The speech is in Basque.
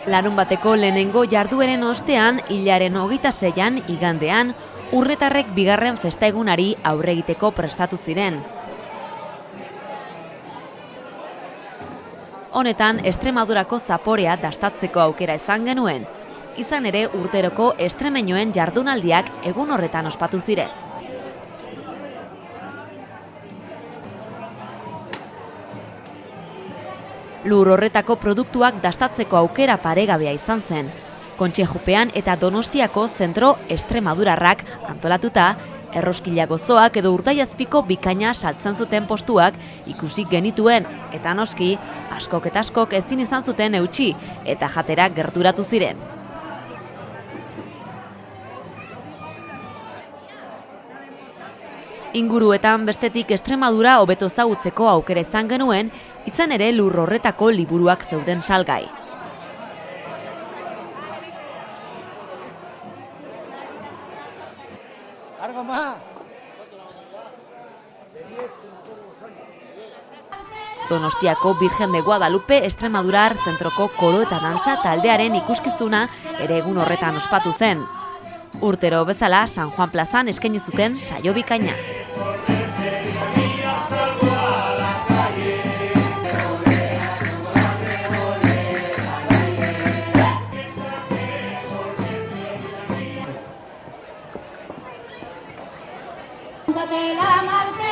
Larunbateko lehenengo jardueren ostean, hilaren 26an igandean, urretarrek bigarren festa egunari aurre egiteko prestatu ziren. Honetan, Extremadurako zaporea dastatzeko aukera izan genuen. Izan ere, urteroko estremeñoen jardunaldiak egun horretan ospatu ziren. Lur horretako produktuak dastatzeko aukera paregabea izan zen. Kontxejupean eta Donostiako zentro Extremadurarrak antolatuta, erroskila gozoak edo urdaiazpiko bikaina saltzen zuten postuak ikusi genituen, eta noski, askok eta askok ezin izan zuten eutsi eta jatera gerturatu ziren. Inguruetan bestetik Extremadura hobeto ezagutzeko aukera izan genuen, izan ere lur horretako liburuak zeuden salgai. Donostiako Virgen de Guadalupe Extremadurar zentroko koro eta dantza taldearen ikuskizuna ere egun horretan ospatu zen. Urtero bezala San Juan plazan eskaini zuten saio bikaina. De la